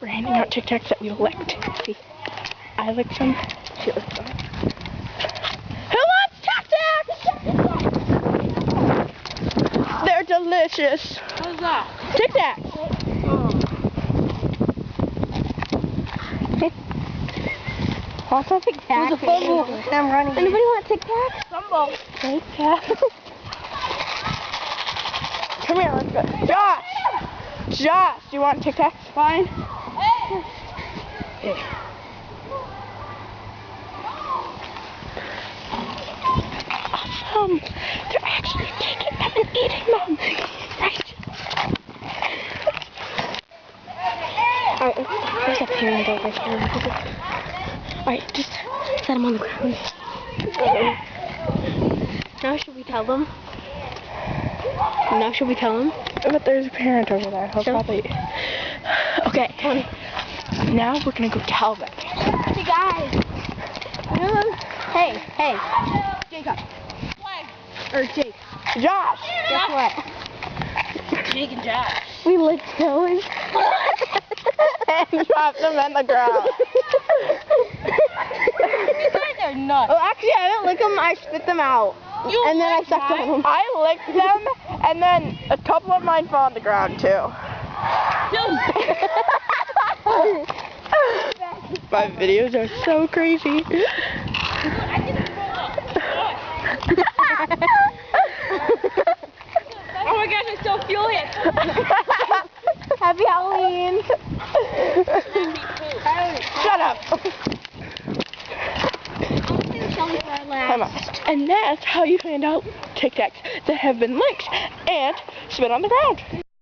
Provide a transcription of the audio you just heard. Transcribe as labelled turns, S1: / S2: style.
S1: We're handing out Tic Tacs that we licked. See, I licked some. She licked some. Who wants Tic Tacs? They're delicious.
S2: What's that?
S1: Tic Tacs.
S3: Also Tic Tacs.
S2: There's a fumble.
S3: I'm running.
S1: Anybody want Tic Tacs?
S2: Fumble.
S1: Tic Tacs. Come here, let's go. Josh! Josh, do you want Tic Tacs? Fine. Hey. Awesome. They're actually taking them and eating them. Right. Alright, there's a parent over here. Alright, just set them on the ground. Now should we tell them? Now should we tell them? But there's a parent over there. He'll probably... Okay, come on. Now we're gonna go tell them.
S3: Hey guys. Hey.
S1: Jacob. Or Jake. Josh.
S3: Guess what?
S2: Jake and Josh.
S3: We licked those.
S1: And dropped them in the ground.
S2: You guys are nuts.
S1: Well, actually, I didn't lick them. I spit them out. And then I sucked on them. I licked them, and then a couple of mine fell on the ground, too. My videos are so crazy.
S2: Oh my gosh, I still feel it.
S1: Happy Halloween. Shut up. Come on. And that's how you find out Tic Tacs that have been licked and spit on the ground.